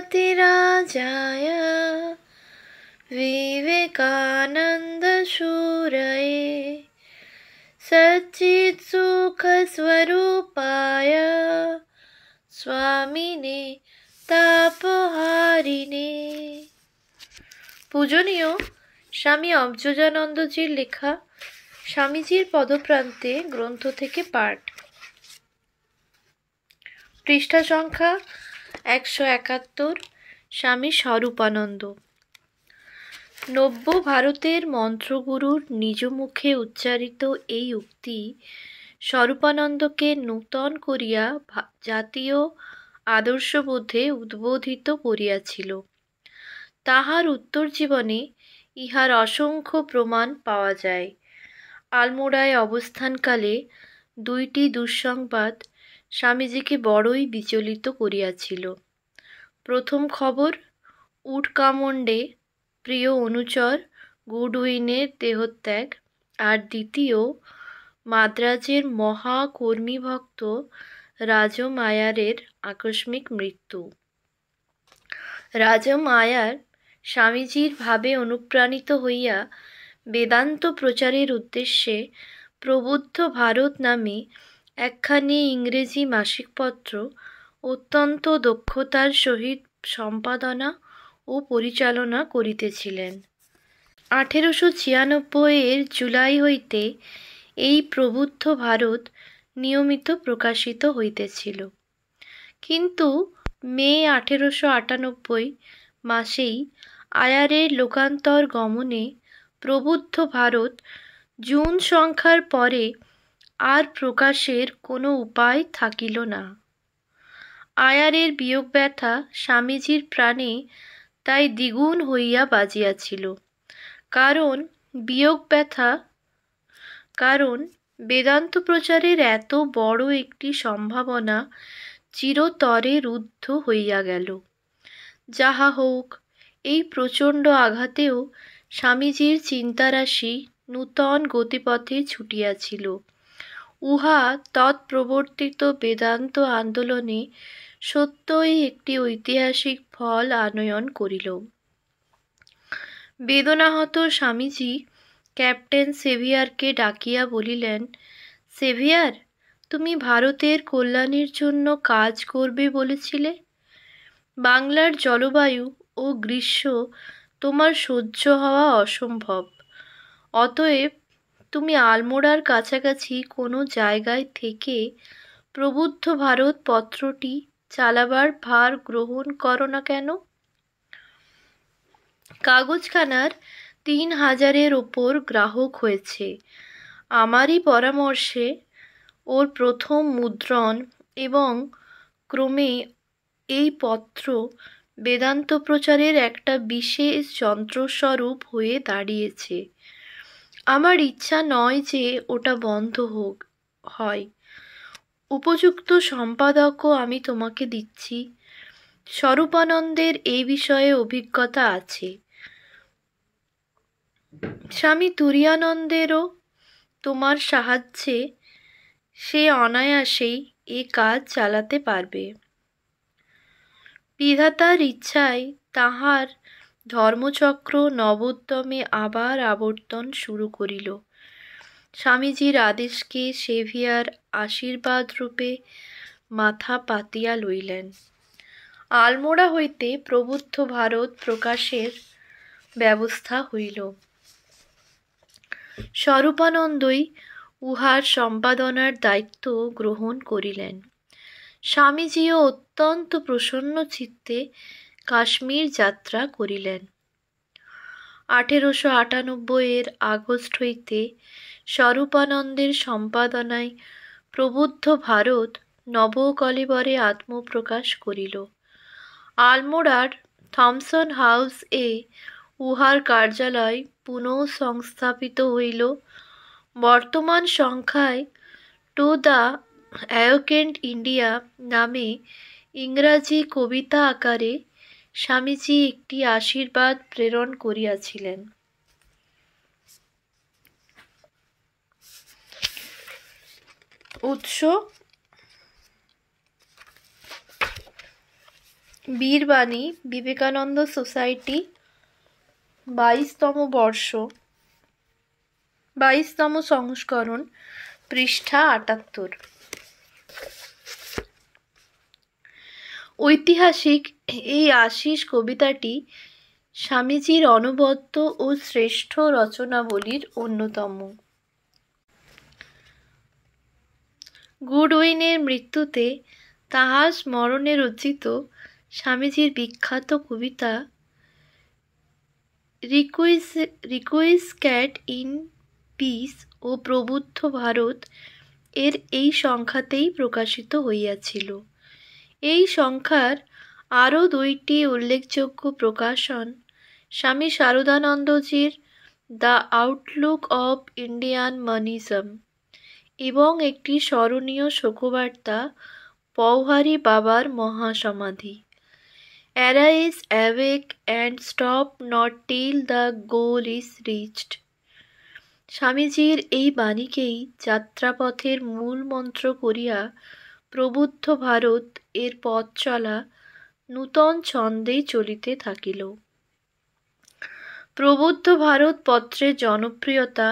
श्रीपतिराजाय विवेकानन्दशूरये सच्चित्सुखस्वरूपाय स्वामिने तापहारिणे। পূজনীয় স্বামী অবযোজানন্দজির লেখা স্বামীজির পদপ্রান্তে গ্রন্থ থেকে পাঠ। পৃষ্ঠা সংখ্যা 171। স্বামী স্বরূপানন্দ। নব্য ভারতের মন্ত্রগুরুর নিজ মুখে উচ্চারিত এই উক্তি স্বরূপানন্দকে নূতন করিয়া জাতীয় আদর্শবোধে উদ্বোধিত করিয়াছিল। তাহার উত্তর জীবনে ইহার অসংখ্য প্রমাণ পাওয়া যায়। আলমোড়ায় অবস্থানকালে দুইটি দুঃসংবাদ স্বামীজিকে বড়ই বিচলিত করিয়াছিল। প্রথম খবর, উডকামন্ডে প্রিয় অনুচর গুডউইনের দেহত্যাগ, আর দ্বিতীয়, মাদ্রাজের মহাকর্মীভক্ত রাজমায়ারের আকস্মিক মৃত্যু। রাজমায়ার স্বামীজির ভাবে অনুপ্রাণিত হইয়া বেদান্ত প্রচারের উদ্দেশ্যে প্রবুদ্ধ ভারত নামে একখানি ইংরেজি মাসিকপত্র অত্যন্ত দক্ষতার সহিত সম্পাদনা ও পরিচালনা করিতেছিলেন। 1896 জুলাই হইতে এই প্রবুদ্ধ ভারত নিয়মিত প্রকাশিত হইতেছিল, কিন্তু মে 1898 মাসেই আয়ারের লোকান্তর গমনে প্রবুদ্ধ ভারত জুন সংখ্যার পরে আর প্রকাশের কোনো উপায় থাকিল না। আয়ারের বিয়োগ ব্যথা স্বামীজির প্রাণে তাই দ্বিগুণ হইয়া বাজিয়াছিল। কারণ বেদান্ত প্রচারের এত বড় একটি সম্ভাবনা চিরতরে রুদ্ধ হইয়া গেল। যাহা হোক, এই প্রচণ্ড আঘাতেও স্বামীজির চিন্তারাশি নূতন গতিপথে ছুটিয়াছিল। উহা তৎপ্রবর্তিত বেদান্ত আন্দোলনে সত্যই একটি ঐতিহাসিক ফল আনয়ন করিল। বেদনাহত স্বামীজি ক্যাপ্টেন সেভিয়ারকে ডাকিয়া বলিলেন, সেভিয়ার, তুমি ভারতের কল্যাণের জন্য কাজ করবে বলেছিলে। বাংলার জলবায়ু ও গ্রীষ্ম তোমার সহ্য হওয়া অসম্ভব। অতএব তুমি আলমোড়ার কাছাকাছি কোনো জায়গায় থেকে প্রবুদ্ধ ভারত পত্রটি চালাবার ভার গ্রহণ করো না কেন? কাগজখানার 3000-এর ওপর গ্রাহক হয়েছে। আমারই পরামর্শে ওর প্রথম মুদ্রণ এবং ক্রমে এই পত্র বেদান্ত প্রচারের একটা বিশেষ যন্ত্রস্বরূপ হয়ে দাঁড়িয়েছে। আমার ইচ্ছা নয় যে ওটা বন্ধ হয়। উপযুক্ত সম্পাদকও আমি তোমাকে দিচ্ছি। স্বরূপানন্দের এই বিষয়ে অভিজ্ঞতা আছে। স্বামী তুরীয়ানন্দেরও তোমার সাহায্যে সে অনায়াসেই এ কাজ চালাতে পারবে। বিধাতার ইচ্ছায় তাহার ধর্মচক্র নবোদ্যমে আবার আবর্তন শুরু করিল। স্বামীজির আদেশকে সেভিয়ার আশীর্বাদরূপে মাথা পাতিয়া লইলেন। আলমোড়া হইতে প্রবুদ্ধ ভারত প্রকাশের ব্যবস্থা হইল। স্বরূপানন্দই উহার সম্পাদনার দায়িত্ব গ্রহণ করিলেন। স্বামীজিও অত্যন্ত প্রসন্ন চিত্তে কাশ্মীর যাত্রা করিলেন। 1898 আগস্ট হইতে স্বরূপানন্দের সম্পাদনায় প্রবুদ্ধ ভারত নবকলেবরে আত্মপ্রকাশ করিল। আলমোড়ার থমসন হাউস এ উহার কার্যালয় পুনঃ সংস্থাপিত হইল। বর্তমান সংখ্যায় টু দ্য অ্যাওয়েকেন্ড ইন্ডিয়া নামে ইংরাজি কবিতা আকারে স্বামীজি একটি আশীর্বাদ প্রেরণ করিয়াছিলেন। উৎস বীরবাণী বিবেকানন্দ সোসাইটি 22তম বর্ষ 22তম সংস্করণ, পৃষ্ঠা 78। ঐতিহাসিক এই আশিস কবিতাটি স্বামীজির অনবদ্য ও শ্রেষ্ঠ রচনাবলীর অন্যতম। গুডউইনের মৃত্যুতে তাহার স্মরণে রচিত স্বামীজির বিখ্যাত কবিতা রিকুইসক্যাট ইন পিস ও প্রবুদ্ধ ভারত এর এই সংখ্যাতেই প্রকাশিত হইয়াছিল। এই সংখ্যার আরও 2টি উল্লেখযোগ্য প্রকাশন স্বামী শারদানন্দজির the outlook of Indian monism এবং একটি স্মরণীয় শোকবার্তা পওহারী বাবার মহাসমাধি, arise awake and stop not till the goal is reached. স্বামীজির এই বাণীকেই যাত্রাপথের মূল মন্ত্র করিয়া প্রবুদ্ধ ভারত এর পথ চলা নূতন ছন্দে চলিতে থাকিল। প্রবুদ্ধ ভারত পত্রের জনপ্রিয়তা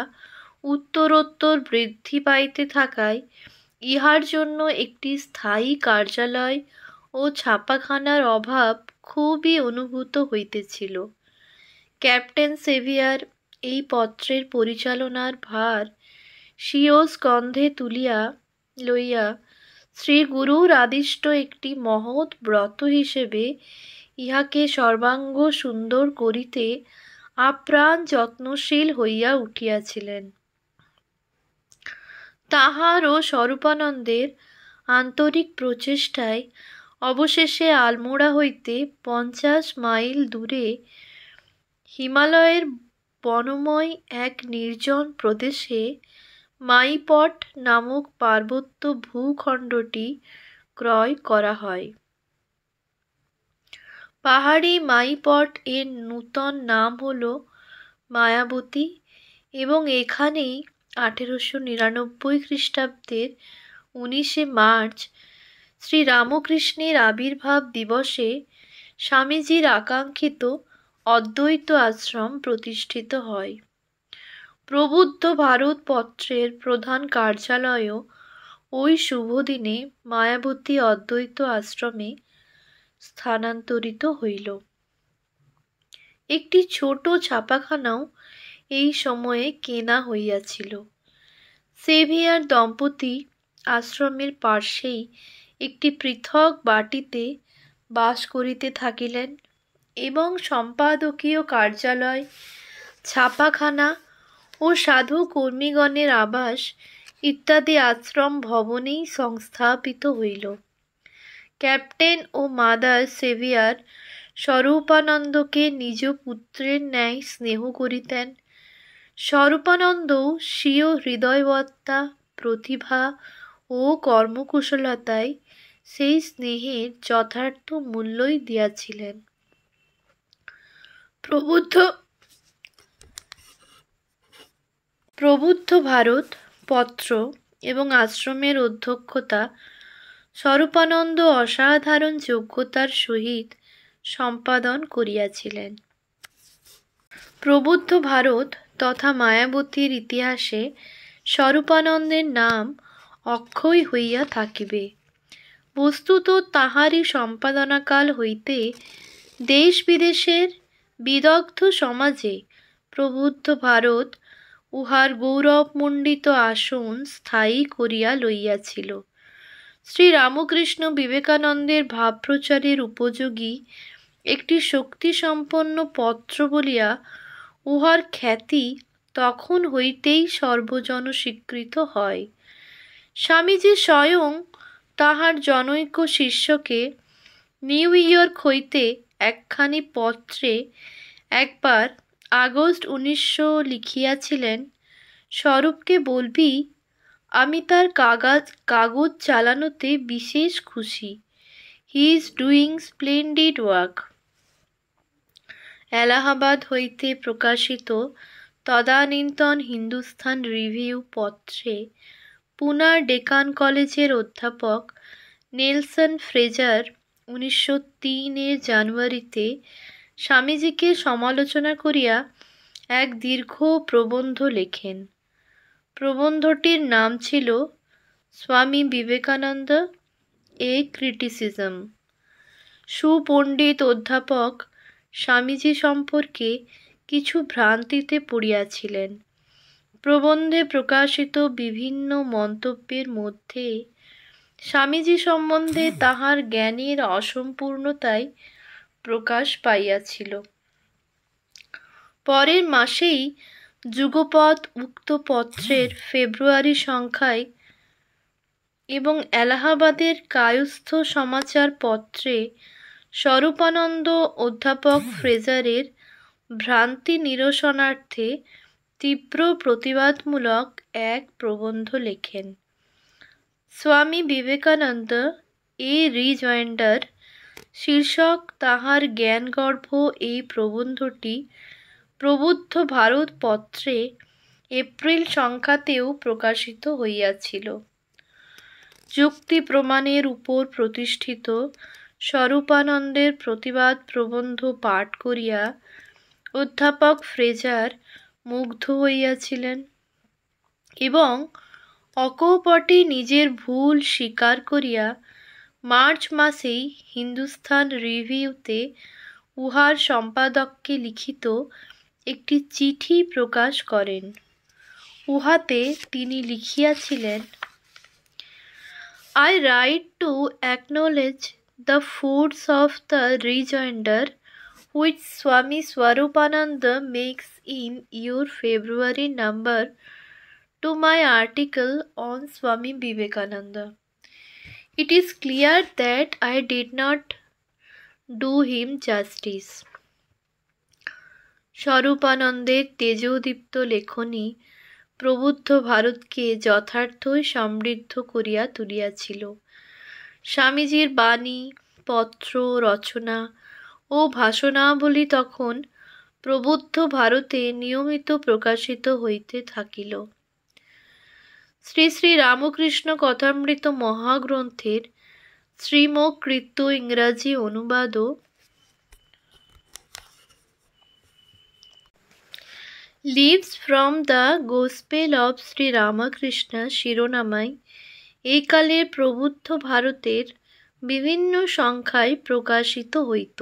উত্তরোত্তর বৃদ্ধি পাইতে থাকায় ইহার জন্য একটি স্থায়ী কার্যালয় ও ছাপাখানার অভাব খুবই অনুভূত হইতেছিল। ক্যাপ্টেন সেভিয়ার এই পত্রের পরিচালনার ভার স্বীয় স্কন্ধে তুলিয়া লইয়া শ্রী গুরুর আদিষ্ট একটি মহৎ ব্রত হিসেবে ইহাকে সর্বাঙ্গ সুন্দর করিতে আপ্রাণ যত্নশীল হইয়া উঠিয়াছিলেন। তাহার ও স্বরূপানন্দের আন্তরিক প্রচেষ্টায় অবশেষে আলমোড়া হইতে 50 মাইল দূরে হিমালয়ের বনময় এক নির্জন প্রদেশে মাইপট নামক পার্বত্য ভূখণ্ডটি ক্রয় করা হয়। পাহাড়ি মাইপট এর নূতন নাম হল মায়াবতী এবং এখানেই 1899 খ্রিস্টাব্দের 19শে মার্চ শ্রী রামকৃষ্ণের আবির্ভাব দিবসে স্বামীজির আকাঙ্ক্ষিত অদ্বৈত আশ্রম প্রতিষ্ঠিত হয়। প্রবুদ্ধ ভারত পত্রের প্রধান কার্যালয়ও ওই শুভ দিনে মায়াবতী অদ্বৈত আশ্রমে স্থানান্তরিত হইল। একটি ছোট ছাপাখানাও এই সময়ে কেনা হইয়াছিল। সেভিয়ার দম্পতি আশ্রমের পার্শ্বেই একটি পৃথক বাটিতে বাস করিতে থাকিলেন এবং সম্পাদকীয় কার্যালয়, ছাপাখানা ও সাধু কর্মীগণের আবাস ইত্যাদি আশ্রম ভবনেই সংস্থাপিত হইল। ক্যাপ্টেন ও মাদার সেভিয়ার স্বরূপানন্দকে নিজ পুত্রের ন্যায় স্নেহ করিতেন। স্বরূপানন্দও স্বীয় হৃদয়বত্তা, প্রতিভা ও কর্মকুশলতায় সেই স্নেহের যথার্থ মূল্যই দিয়াছিলেন। প্রবুদ্ধ ভারত পত্র এবং আশ্রমের অধ্যক্ষতা স্বরূপানন্দ অসাধারণ যোগ্যতার সহিত সম্পাদন করিয়াছিলেন। প্রবুদ্ধ ভারত তথা মায়াবতীর ইতিহাসে স্বরূপানন্দের নাম অক্ষয় হইয়া থাকিবে। বস্তুত তাহারই সম্পাদনাকাল হইতে দেশ বিদেশের বিদগ্ধ সমাজে প্রবুদ্ধ ভারত উহার গৌরবমণ্ডিত আসন স্থায়ী করিয়া লইয়াছিল। শ্রী রামকৃষ্ণ বিবেকানন্দের ভাবপ্রচারের উপযোগী একটি শক্তিসম্পন্ন পত্র বলিয়া উহার খ্যাতি তখন হইতেই সর্বজন স্বীকৃত হয়। স্বামীজি স্বয়ং তাহার জনৈক শিষ্যকে নিউ ইয়র্ক হইতে একখানি পত্রে একবার আগস্ট 1900 লিখিয়াছিলেন, স্বরূপকে বলবি আমি তার কাগজ চালানোতে বিশেষ খুশি। He is doing splendid work. Allahabad হইতে প্রকাশিত তদানীন্তন হিন্দুস্তান রিভিউ পত্রে পুনার ডেকান কলেজের অধ্যাপক নেলসন ফ্রেজার 1903 জানুয়ারিতে স্বামীজিকে সমালোচনা করিয়া এক দীর্ঘ প্রবন্ধ লেখেন। প্রবন্ধটির নাম ছিল স্বামী বিবেকানন্দ এ ক্রিটিসিজম। সুপণ্ডিত অধ্যাপক স্বামীজি সম্পর্কে কিছু ভ্রান্তিতে পড়িয়াছিলেন। প্রবন্ধে প্রকাশিত বিভিন্ন মন্তব্যের মধ্যে স্বামীজি সম্বন্ধে তাহার জ্ঞানের অসম্পূর্ণতাই প্রকাশ পাইয়াছিল। পরের মাসেই যুগপৎ উক্ত পত্রের ফেব্রুয়ারি সংখ্যায় এবং এলাহাবাদের কায়স্থ সমাচার পত্রে স্বরূপানন্দ অধ্যাপক ফ্রেজারের ভ্রান্তি নিরসনার্থে তীব্র প্রতিবাদমূলক এক প্রবন্ধ লেখেন। স্বামী বিবেকানন্দ এ রিজয়েন্ডার শীর্ষক তাহার জ্ঞানগর্ভ এই প্রবন্ধটি প্রবুদ্ধ ভারত পত্রে এপ্রিল সংখ্যাতেও প্রকাশিত হইয়াছিল। যুক্তি প্রমাণের উপর প্রতিষ্ঠিত স্বরূপানন্দের প্রতিবাদ প্রবন্ধ পাঠ করিয়া অধ্যাপক ফ্রেজার মুগ্ধ হইয়াছিলেন এবং অকপটে নিজের ভুল স্বীকার করিয়া মার্চ মাসেই হিন্দুস্তান রিভিউতে উহার সম্পাদককে লিখিত একটি চিঠি প্রকাশ করেন। উহাতে তিনি লিখিয়াছিলেন, I write to acknowledge the fruits of the rejoinder which Swami Swarupananda makes in your February number to my article on Swami Vivekananda. It is clear that I did not do him justice. স্বরূপানন্দের তেজোদীপ্ত লেখনী প্রবুদ্ধ ভারতকে যথার্থই সমৃদ্ধ করিয়া তুলিয়াছিল। স্বামীজির বাণী, পত্র, রচনা ও ভাষণাবলী তখন প্রবুদ্ধ ভারতে নিয়মিত প্রকাশিত হইতে থাকিল। শ্রী শ্রী রামকৃষ্ণ কথামৃত মহাগ্রন্থের শ্রীমকৃত ইংরাজি অনুবাদও leaves from the gospel of Shri Ramakrishna শিরোনামায় এই কালের প্রবুদ্ধ ভারতের বিভিন্ন সংখ্যায় প্রকাশিত হইত।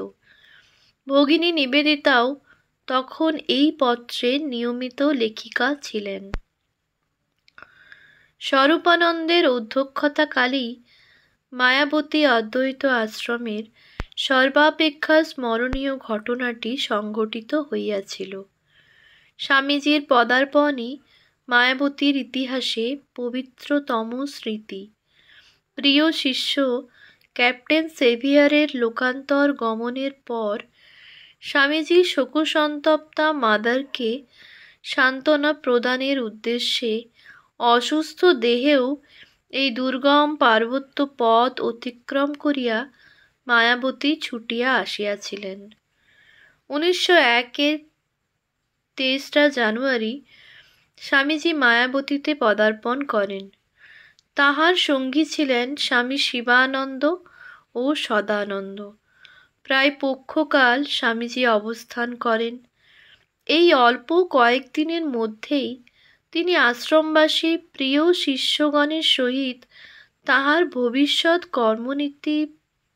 ভগিনী নিবেদিতাও তখন এই পত্রের নিয়মিত লেখিকা ছিলেন। স্বরূপানন্দের অধ্যক্ষতাকালেই মায়াবতী অদ্বৈত আশ্রমের সর্বাপেক্ষা স্মরণীয় ঘটনাটি সংঘটিত হইয়াছিল। স্বামীজির পদার্পণই মায়াবতীর ইতিহাসে পবিত্রতম স্মৃতি। প্রিয় শিষ্য ক্যাপ্টেন সেভিয়ারের লোকান্তর গমনের পর স্বামীজি শোকসন্তপ্তা মাদারকে সান্ত্বনা প্রদানের উদ্দেশ্যে অসুস্থ দেহেও এই দুর্গম পার্বত্য পথ অতিক্রম করিয়া মায়াবতী ছুটিয়া আসিয়াছিলেন। 1901 23 জানুয়ারি স্বামীজি মায়াবতীতে পদার্পণ করেন। তাহার সঙ্গী ছিলেন স্বামী শিবানন্দ ও সদানন্দ। প্রায় পক্ষকাল স্বামীজি অবস্থান করেন। এই অল্প কয়েকদিনের মধ্যেই তিনি আশ্রমবাসী প্রিয় শিষ্যগণের সহিত তাহার ভবিষ্যৎ কর্মনীতি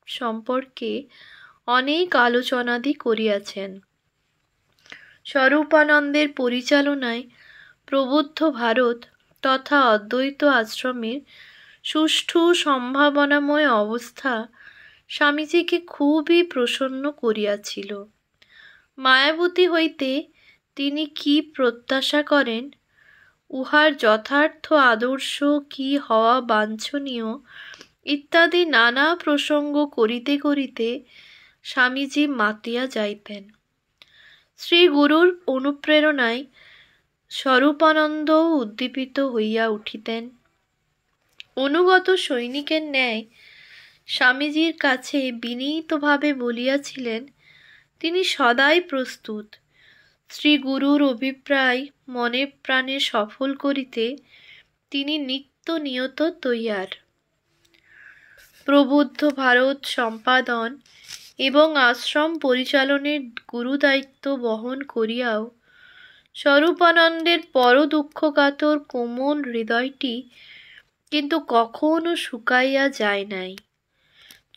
সম্পর্কে অনেক আলোচনাদি করিয়াছেন। স্বরূপানন্দের পরিচালনায় প্রবুদ্ধ ভারত তথা অদ্বৈত আশ্রমের সুষ্ঠু সম্ভাবনাময় অবস্থা স্বামীজিকে খুবই প্রসন্ন করিয়াছিল। মায়াবতী হইতে তিনি কি প্রত্যাশা করেন, উহার যথার্থ আদর্শ কি হওয়া বাঞ্ছনীয় ইত্যাদি নানা প্রসঙ্গ করিতে করিতে স্বামীজি মাতিয়া যাইতেন। শ্রী গুরুর অনুপ্রেরণায় স্বরূপানন্দ উদ্দীপিত হইয়া উঠিতেন। অনুগত সৈনিকের ন্যায় স্বামীজির কাছে বিনীতভাবে বলিয়াছিলেন, তিনি সদাই প্রস্তুত। শ্রী গুরুর অভিপ্রায় মনে প্রাণে সফল করিতে তিনি নিত্য নিয়ত তৈয়ার। প্রবুদ্ধ ভারত সম্পাদন এবং আশ্রম পরিচালনের গুরুদায়িত্ব বহন করিয়াও স্বরূপানন্দের পর দুঃখকাতর কোমল হৃদয়টি কিন্তু কখনো শুকাইয়া যায় নাই।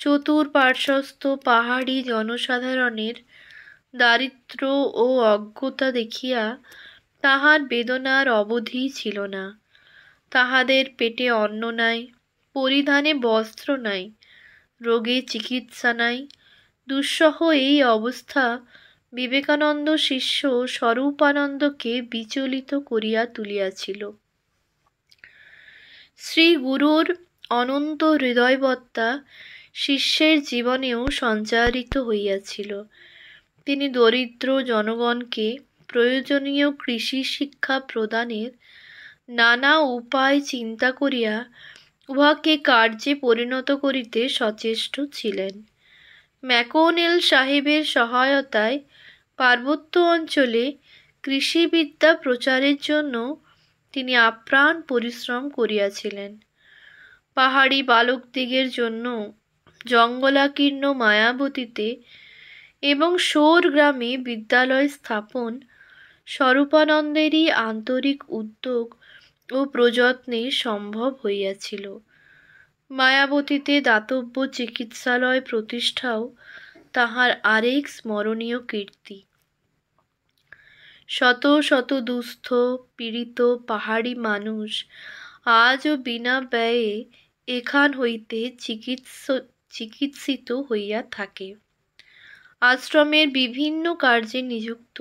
চতুর্পার্শ্বস্থ পাহাড়ি জনসাধারণের দারিদ্র্য ও অজ্ঞতা দেখিয়া তাহার বেদনার অবধি ছিল না। তাহাদের পেটে অন্ন নাই, পরিধানে বস্ত্র নাই, রোগে চিকিৎসা নাই। দুঃসহ এই অবস্থা বিবেকানন্দ শিষ্য স্বরূপানন্দকে বিচলিত করিয়া তুলিয়াছিল। শ্রী গুরুর অনন্ত হৃদয়বত্তা শিষ্যের জীবনেও সঞ্চারিত হইয়াছিল। তিনি দরিদ্র জনগণকে প্রয়োজনীয় কৃষি শিক্ষা প্রদানের নানা উপায় চিন্তা করিয়া উহাকে কার্যে পরিণত করিতে সচেষ্ট ছিলেন। ম্যাকোনেল সাহেবের সহায়তায় পার্বত্য অঞ্চলে কৃষিবিদ্যা প্রচারের জন্য তিনি আপ্রাণ পরিশ্রম করিয়াছিলেন। পাহাড়ি বালকদিগের জন্য জঙ্গলাকীর্ণ মায়াবতীতে এবং শোর গ্রামে বিদ্যালয় স্থাপন স্বরূপানন্দেরই আন্তরিক উদ্যোগ ও প্রযত্নে সম্ভব হইয়াছিল। মায়াবতীতে দাতব্য চিকিৎসালয় প্রতিষ্ঠাও তাহার আরেক স্মরণীয় কীর্তি। শত শত দুস্থ পীড়িত পাহাড়ি মানুষ আজও বিনা ব্যয়ে এখান হইতে চিকিৎসিত হইয়া থাকে। আশ্রমের বিভিন্ন কার্যে নিযুক্ত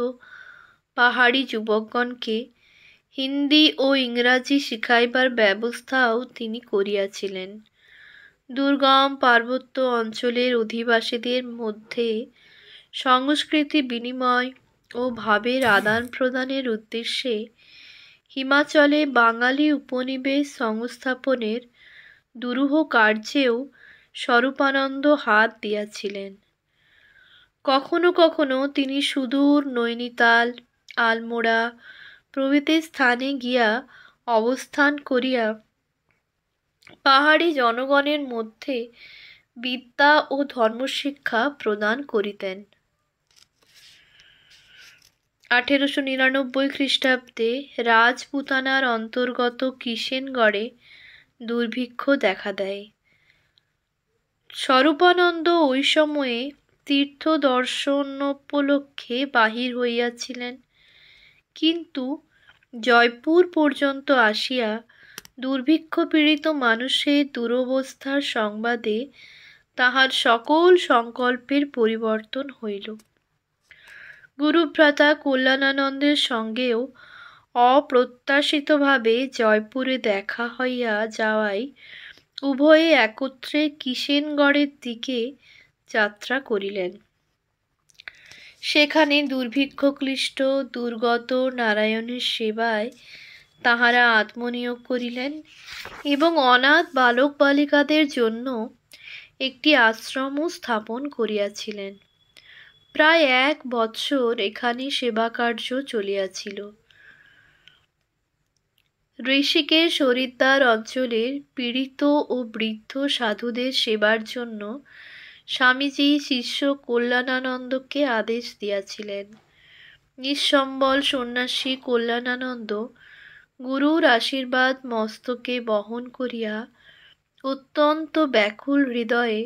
পাহাড়ি যুবকগণকে হিন্দি ও ইংরাজি শিখাইবার ব্যবস্থাও তিনি করিয়াছিলেন। দুর্গম পার্বত্য অঞ্চলের অধিবাসীদের মধ্যে সংস্কৃতি বিনিময় ও ভাবের আদান প্রদানের উদ্দেশ্যে হিমাচলে বাঙালি উপনিবেশ সংস্থাপনের দুরূহ কার্যেও স্বরূপানন্দ হাত দিয়াছিলেন। কখনো কখনো তিনি সুদূর নৈনিতাল, আলমোড়া প্রভৃতি স্থানে গিয়া অবস্থান করিয়া পাহাড়ি জনগণের মধ্যে বিদ্যা ও ধর্মশিক্ষা প্রদান করিতেন। 1899 খ্রিস্টাব্দে রাজপুতানার অন্তর্গত কিষেনগড়ে দুর্ভিক্ষ দেখা দেয়। স্বরূপানন্দ ওই সময়ে তীর্থ দর্শনোপলক্ষে বাহির হইয়াছিলেন, কিন্তু জয়পুর পর্যন্ত আসিয়া দুর্ভিক্ষ পীড়িত মানুষের দুরবস্থার সংবাদে তাহার সকল সংকল্পের পরিবর্তন হইল। গুরুভ্রাতা কল্যাণানন্দের সঙ্গেও অপ্রত্যাশিতভাবে জয়পুরে দেখা হইয়া যাওয়ায় উভয়ে একত্রে কিষেনগড়ের দিকে যাত্রা করিলেন। সেখানে দুর্ভিক্ষক্লিষ্ট দুর্গত নারায়ণের সেবায় তাহারা আত্মনিয়োগ করিলেন এবং অনাথ বালক বালিকাদের জন্য একটি আশ্রমও স্থাপন করিয়াছিলেন। প্রায় 1 বৎসর এখানে সেবাকার্য চলিয়াছিল। ঋষিকেশ হরিদ্বার অঞ্চলের পীড়িত ও বৃদ্ধ সাধুদের সেবার জন্য স্বামীজি শিষ্য কল্যাণানন্দকে আদেশ দিয়াছিলেন। নিঃসম্বল সন্ন্যাসী কল্যাণানন্দ গুরুর আশীর্বাদ মস্তকে বহন করিয়া অত্যন্ত ব্যাকুল হৃদয়ে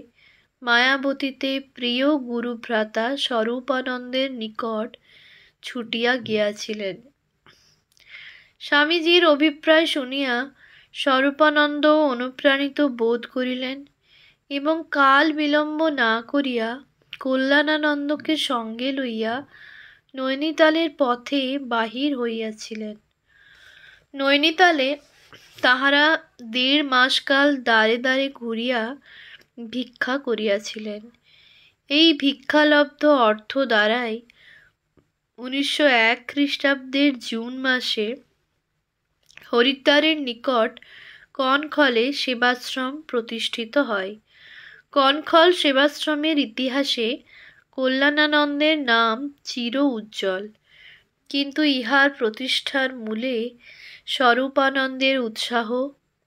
মায়াবতীতে প্রিয় গুরুভ্রাতা স্বরূপানন্দের নিকট ছুটিয়া গিয়াছিলেন। স্বামীজির অভিপ্রায় শুনিয়া স্বরূপানন্দ অনুপ্রাণিত বোধ করিলেন এবং কাল বিলম্ব না করিয়া কল্যাণানন্দকে সঙ্গে লইয়া নৈনিতালের পথে বাহির হইয়াছিলেন। নৈনিতালে তাহারা 1.5 মাসকাল দ্বারে দ্বারে ঘুরিয়া ভিক্ষা করিয়াছিলেন। এই ভিক্ষালব্ধ অর্থ দ্বারাই 1901 খ্রিস্টাব্দের জুন মাসে হরিদ্বারের নিকট কনখলে সেবাশ্রম প্রতিষ্ঠিত হয়। কনখল সেবাশ্রমের ইতিহাসে কল্যাণানন্দের নাম চির উজ্জ্বল, কিন্তু ইহার প্রতিষ্ঠার মূলে স্বরূপানন্দের উৎসাহ,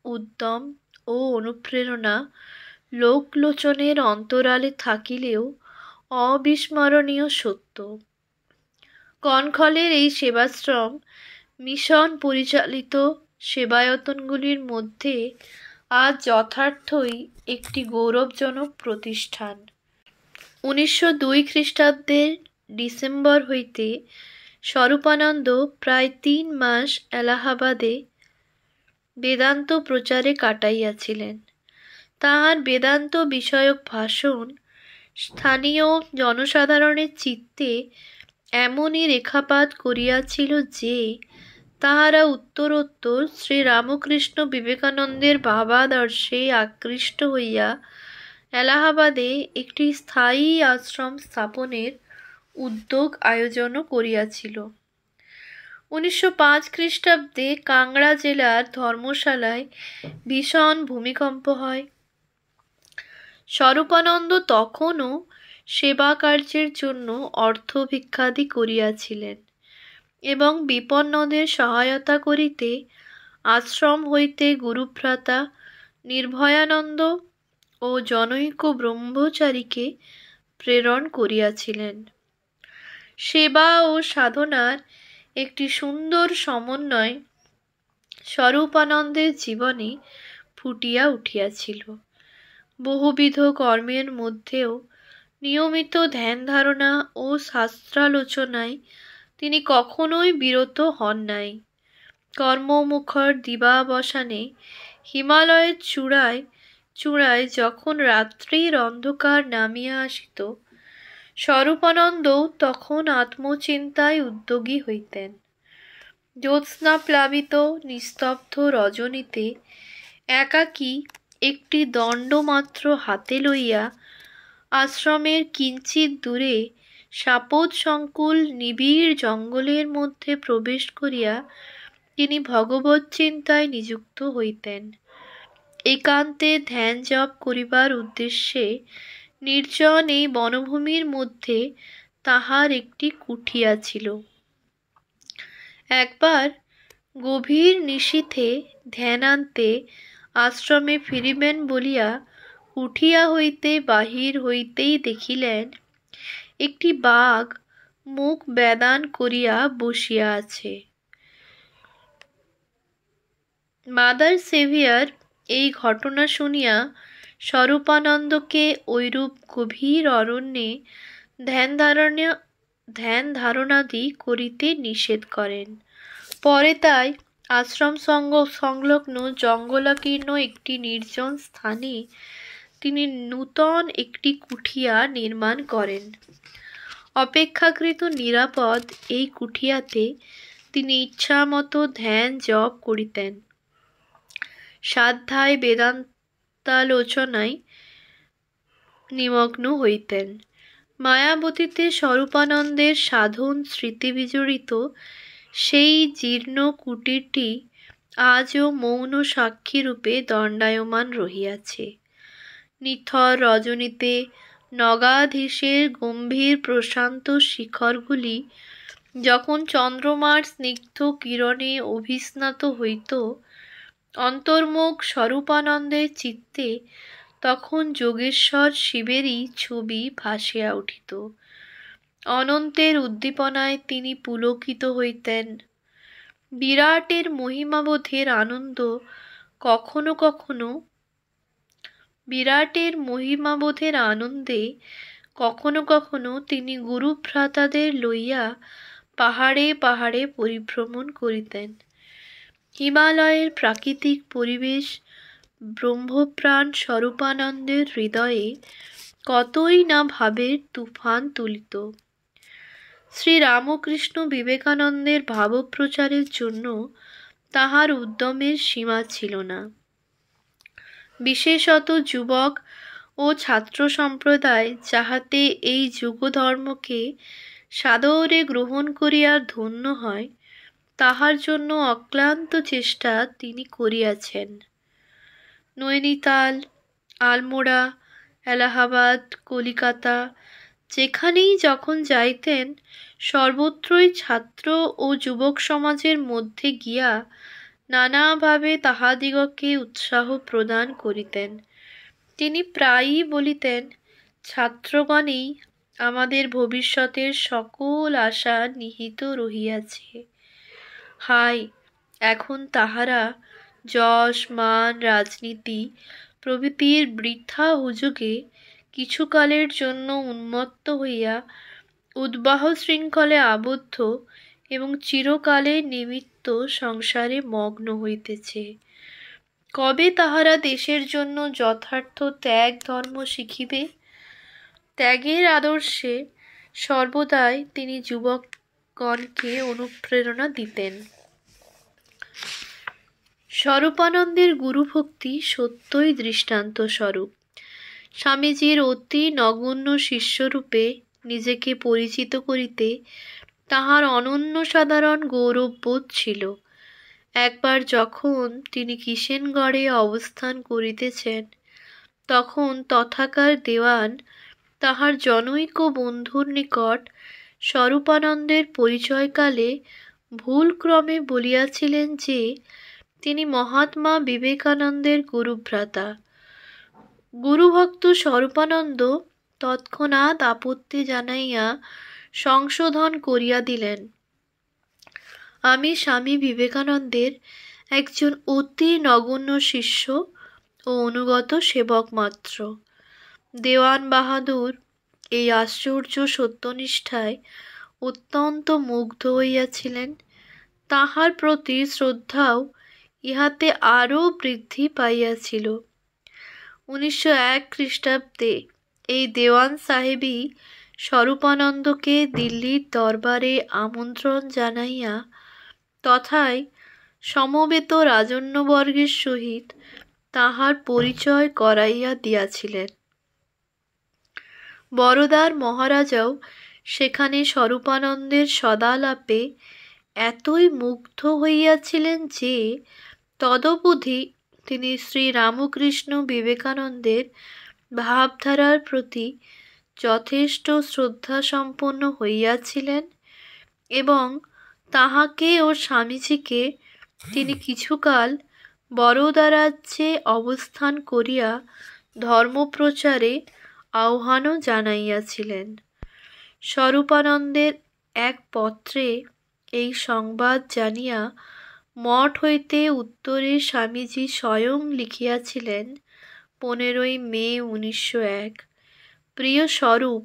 উদ্যম ও অনুপ্রেরণা লোকলোচনের অন্তরালে থাকিলেও অবিস্মরণীয় সত্য। কনখলের এই সেবাশ্রম মিশন পরিচালিত সেবায়তনগুলির মধ্যে আজ যথার্থই একটি গৌরবজনক প্রতিষ্ঠান। 1902 খ্রিস্টাব্দের ডিসেম্বর হইতে স্বরূপানন্দ প্রায় 3 মাস এলাহাবাদে বেদান্ত প্রচারে কাটাইয়াছিলেন। তাহার বেদান্ত বিষয়ক ভাষণ স্থানীয় জনসাধারণের চিত্তে এমনই রেখাপাত করিয়াছিল যে তাহারা উত্তরোত্তর শ্রীরামকৃষ্ণ বিবেকানন্দের ভাবাদর্শে আকৃষ্ট হইয়া এলাহাবাদে একটি স্থায়ী আশ্রম স্থাপনের উদ্যোগ আয়োজনও করিয়াছিল। 1905 খ্রিস্টাব্দে কাংড়া জেলার ধর্মশালায় ভীষণ ভূমিকম্প হয়। স্বরূপানন্দ তখনও সেবা কার্যের জন্য অর্থ ভিক্ষাদি করিয়াছিলেন এবং বিপন্নদের সহায়তা করিতে আশ্রম হইতে গুরুভ্রাতা নির্ভয়ানন্দ ও জনৈক ব্রহ্মচারীকে প্রেরণ করিয়াছিলেন। সেবা ও সাধনার একটি সুন্দর সমন্বয় স্বরূপানন্দের জীবনে ফুটিয়া উঠিয়াছিল। বহুবিধ কর্মের মধ্যেও নিয়মিত ধ্যান ধারণা ও শাস্ত্রালোচনায় তিনি কখনোই বিরত হন নাই। কর্মমুখর দিবাবসানে হিমালয়ের চূড়ায় চূড়ায় যখন রাত্রির অন্ধকার নামিয়া আসিত, স্বরূপানন্দও তখন আত্মচিন্তায় উদ্যোগী হইতেন। জ্যোৎস্নাপ্লাবিত নিস্তব্ধ রজনীতে একাকী একটি দণ্ডমাত্র হাতে লইয়া আশ্রমের কিঞ্চিৎ দূরে সাপদ সংকুল নিবিড় জঙ্গলের মধ্যে প্রবেশ করিয়া তিনি ভগবৎ চিন্তায় নিযুক্ত হইতেন। একান্তে ধ্যান জপ করিবার উদ্দেশ্যে নির্জন এই বনভূমির মধ্যে তাহার একটি কুঠিয়া ছিল। একবার গভীর নিশীথে ধ্যানান্তে আশ্রমে ফিরিবেন বলিয়া কুঠিয়া হইতে বাহির হইতেই দেখিলেন একটি বাঘ মুখ বেদান করিয়া বসিয়া আছে। মাদার সেভিয়ার এই ঘটনা শুনিয়া স্বরূপানন্দকে ঐরূপ গভীর অরণ্যে ধ্যান ধারণাদি করিতে নিষেধ করেন। পরে তাই আশ্রম সংলগ্ন জঙ্গলাকীর্ণ একটি নির্জন স্থানে তিনি নূতন একটি কুঠিয়া নির্মাণ করেন। অপেক্ষাকৃত নিরাপদ এই কুঠিয়াতে তিনি ইচ্ছামতো ধ্যান জপ করিতেন, সাধ্যায় বেদান্তালোচনায় নিমগ্ন হইতেন। মায়াবতীতে স্বরূপানন্দের সাধন স্মৃতিবিজড়িত সেই জীর্ণ কুটিরটি আজও মৌন সাক্ষীরূপে দণ্ডায়মান রহিয়াছে। নিথর রজনীতে নগাধীশের গম্ভীর প্রশান্ত শিখরগুলি যখন চন্দ্রমার স্নিগ্ধ কিরণে অভিস্নাত হইত, অন্তর্মুখ স্বরূপানন্দের চিত্তে তখন যোগেশ্বর শিবেরই ছবি ভাসিয়া উঠিত। অনন্তের উদ্দীপনায় তিনি পুলকিত হইতেন। বিরাটের মহিমাবোধের আনন্দে কখনো কখনো তিনি গুরুভ্রাতাদের লইয়া পাহাড়ে পাহাড়ে পরিভ্রমণ করিতেন। হিমালয়ের প্রাকৃতিক পরিবেশ ব্রহ্মপ্রাণ স্বরূপানন্দের হৃদয়ে কতই না ভাবের তুফান তুলিত। শ্রীরামকৃষ্ণ বিবেকানন্দের ভাবপ্রচারের জন্য তাহার উদ্যমের সীমা ছিল না। বিশেষত যুবক ও ছাত্র সম্প্রদায় যাহাতে এই যুগধর্মকে সাদরে গ্রহণ করিয়া ধন্য হয়, তাহার জন্য অক্লান্ত চেষ্টা তিনি করিয়াছেন। নৈনিতাল, আলমোড়া, এলাহাবাদ, কলিকাতা যেখানেই যখন যাইতেন, সর্বত্রই ছাত্র ও যুবক সমাজের মধ্যে গিয়া নানাভাবে তাহাদিগকে উৎসাহ প্রদান করিতেন। তিনি প্রায়ই বলিতেন, ছাত্রগণেই আমাদের ভবিষ্যতের সকল আশা নিহিত রহিয়াছে। হায়, এখন তাহারা যশ, মান, রাজনীতি প্রভৃতির বৃথা হুজুগে কিছুকালের জন্য উন্মত্ত হইয়া উদ্বাহ শৃঙ্খলে আবদ্ধ এবং চিরকালের নিমিত্ত সংসারে মগ্ন হইতেছে। কবে তাহারা দেশের জন্য যথার্থ ত্যাগ ধর্ম শিখিবে? ত্যাগের আদর্শে সর্বদাই তিনি যুবকগণকে অনুপ্রেরণা দিতেন। স্বরূপানন্দের গুরুভক্তি সত্যই দৃষ্টান্ত স্বরূপ। স্বামীজির অতি নগণ্য শিষ্যরূপে নিজেকে পরিচিত করিতে তাহার অনন্য সাধারণ গৌরববোধ ছিল। একবার যখন তিনি কিষেনগড়ে অবস্থান করিতেছেন, তখন তথাকার দেওয়ান তাহার জনৈক বন্ধুর নিকট স্বরূপানন্দের পরিচয়কালে ভুলক্রমে বলিয়াছিলেন যে তিনি মহাত্মা বিবেকানন্দের গুরুভ্রাতা। গুরুভক্ত স্বরূপানন্দ তৎক্ষণাৎ আপত্তি জানাইয়া সংশোধন করিয়া দিলেন, আমি স্বামী বিবেকানন্দের একজন অতি নগণ্য শিষ্য ও অনুগত সেবক মাত্র। দেওয়ান বাহাদুর এই আশ্চর্য সত্যনিষ্ঠায় অত্যন্ত মুগ্ধ হইয়াছিলেন। তাহার প্রতি শ্রদ্ধাও ইহাতে আরও বৃদ্ধি পাইয়াছিল। 1901 খ্রিস্টাব্দে এই দেওয়ান সাহেবই স্বরূপানন্দকে দিল্লির দরবারে আমন্ত্রণ জানাইয়া তথায় সমবেত রাজন্যবর্গের সহিত তাহার পরিচয় করাইয়া দিয়াছিলেন। বরোদার মহারাজাও সেখানে স্বরূপানন্দের সদালাপে এতই মুগ্ধ হইয়াছিলেন যে তদবধি তিনি শ্রীরামকৃষ্ণ বিবেকানন্দের ভাবধারার প্রতি যথেষ্ট শ্রদ্ধাসম্পন্ন হইয়াছিলেন এবং তাহাকে ও স্বামীজিকে তিনি কিছুকাল বরোদা রাজ্যে অবস্থান করিয়া ধর্মপ্রচারে আহ্বানও জানাইয়াছিলেন। স্বরূপানন্দের এক পত্রে এই সংবাদ জানিয়া মঠ হইতে উত্তরে স্বামীজি স্বয়ং লিখিয়াছিলেন, 15 মে 1901, প্রিয় স্বরূপ,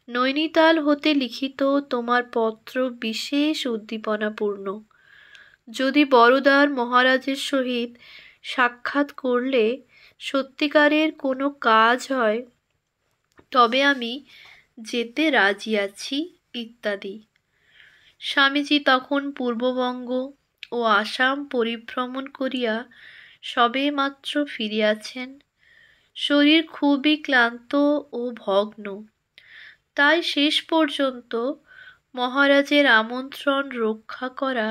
নৈনিতাল হতে লিখিত তোমার পত্র বিশেষ উদ্দীপনাপূর্ণ। যদি বরোদার মহারাজের সহিত সাক্ষাৎ করলে সত্যিকারের কোনো কাজ হয় তবে আমি যেতে রাজি আছি ইত্যাদি। স্বামীজি তখন পূর্ববঙ্গ ও আসাম পরিভ্রমণ করিয়া সবে মাত্র ফিরিয়াছেন। শরীর খুবই ক্লান্ত ও ভগ্ন, তাই শেষ পর্যন্ত মহারাজের আমন্ত্রণ রক্ষা করা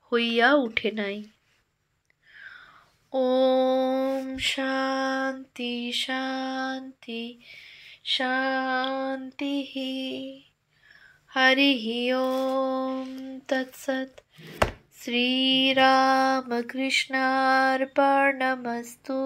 হইয়া উঠে নাই। ওম শান্তি শান্তি শান্তি। হরি ওম তৎসৎ। শ্রীরামকৃষ্ণার্পণমস্তু।